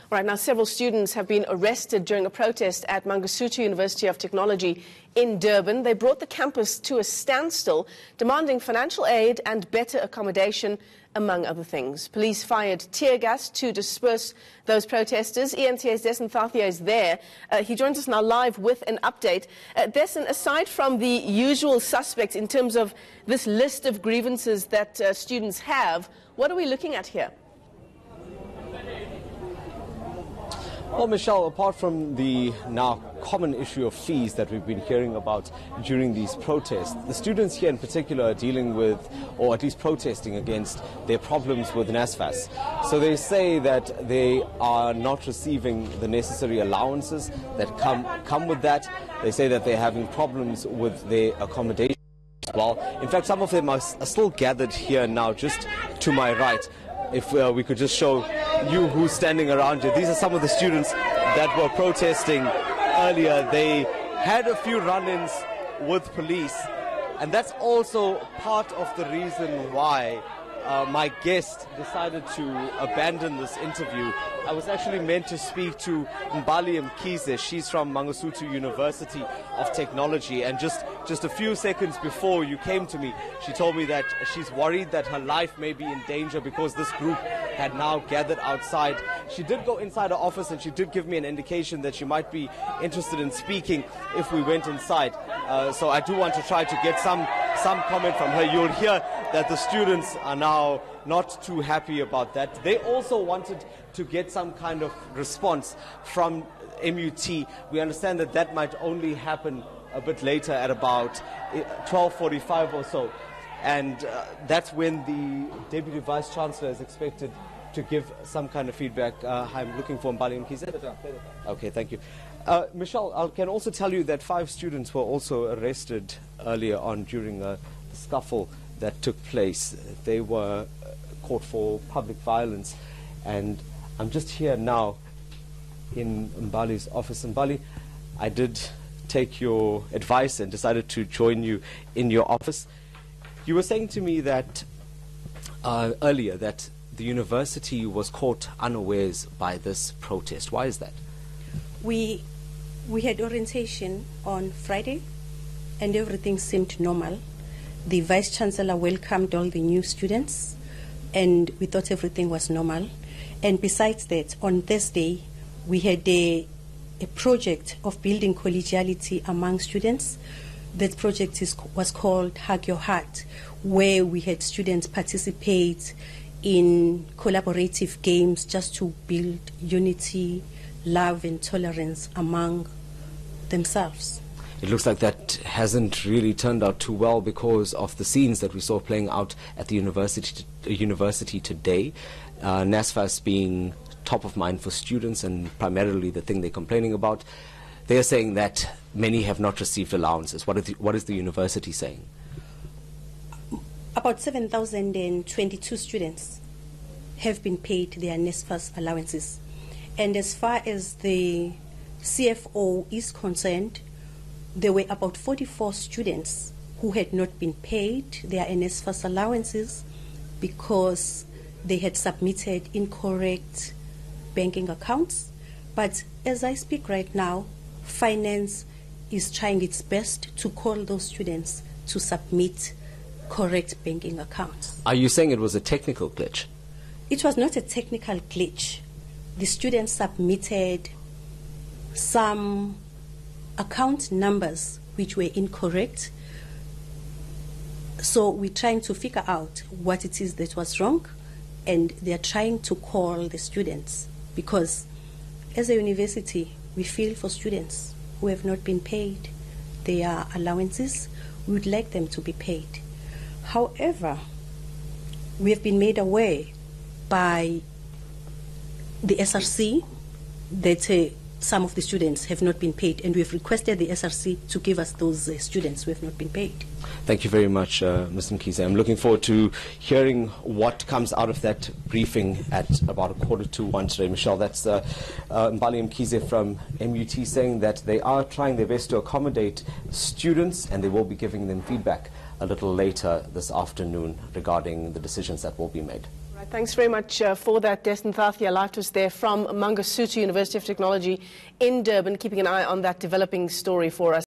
Right now, several students have been arrested during a protest at Mangosuthu University of Technology in Durban. They brought the campus to a standstill, demanding financial aid and better accommodation, among other things. Police fired tear gas to disperse those protesters. ENTA's Dessen Thathia is there. He joins us now live with an update. Dessen, aside from the usual suspects in terms of this list of grievances that students have, what are we looking at here? Well, Michelle, apart from the now common issue of fees that we've been hearing about during these protests, the students here in particular are dealing with, or at least protesting against, their problems with NSFAS. So they say that they are not receiving the necessary allowances that come with that. They say that they're having problems with their accommodation as well. In fact, some of them are still gathered here now, just to my right. If we could just show you who's standing around you. These are some of the students that were protesting earlier. They had a few run-ins with police, and that's also part of the reason why my guest decided to abandon this interview. I was actually meant to speak to Mangosuthu. She's from Mangosuthu University of Technology, and just a few seconds before you came to me, she told me that she's worried that her life may be in danger because this group had now gathered outside. She did go inside her office, and she did give me an indication that she might be interested in speaking if we went inside. So I do want to try to get some comment from her. You'll hear that the students are now not too happy about that. They also wanted to get some kind of response from MUT. We understand that that might only happen a bit later at about 12:45 or so. And that's when the Deputy Vice Chancellor is expected to give some kind of feedback. I'm looking for Mbali Mkhize. Okay, thank you. Michelle, I can also tell you that 5 students were also arrested earlier on during the scuffle that took place. They were caught for public violence, and I'm just here now in Mbali's office. Mbali, I did take your advice and decided to join you in your office. You were saying to me that earlier that the university was caught unawares by this protest. Why is that? We had orientation on Friday, and everything seemed normal. The Vice Chancellor welcomed all the new students, and we thought everything was normal. And besides that, on Thursday, we had a project of building collegiality among students. That project was called Hug Your Heart, where we had students participate in collaborative games just to build unity, love, and tolerance among themselves. It looks like that hasn't really turned out too well because of the scenes that we saw playing out at the university today. NSFAS being top of mind for students and primarily the thing they're complaining about. They're saying that many have not received allowances. What is the university saying? About 7,022 students have been paid their NSFAS allowances. And as far as the CFO is concerned, there were about 44 students who had not been paid their NSFAS allowances because they had submitted incorrect banking accounts. But as I speak right now, finance is trying its best to call those students to submit correct banking accounts. Are you saying it was a technical glitch? It was not a technical glitch. The students submitted some account numbers which were incorrect. So we're trying to figure out what it is that was wrong, and they're trying to call the students because as a university, we feel for students who have not been paid their allowances. We would like them to be paid. However, we have been made aware by the SRC that some of the students have not been paid, and we have requested the SRC to give us those students who have not been paid. Thank you very much, Mr. Mkhize. I'm looking forward to hearing what comes out of that briefing at about 1:45 today. Michelle, that's Mbali Mkhize from MUT saying that they are trying their best to accommodate students, and they will be giving them feedback a little later this afternoon regarding the decisions that will be made. Right, Thanks very much for that, Destin Thathia. Live was there from Mangosuthu University of Technology in Durban, keeping an eye on that developing story for us.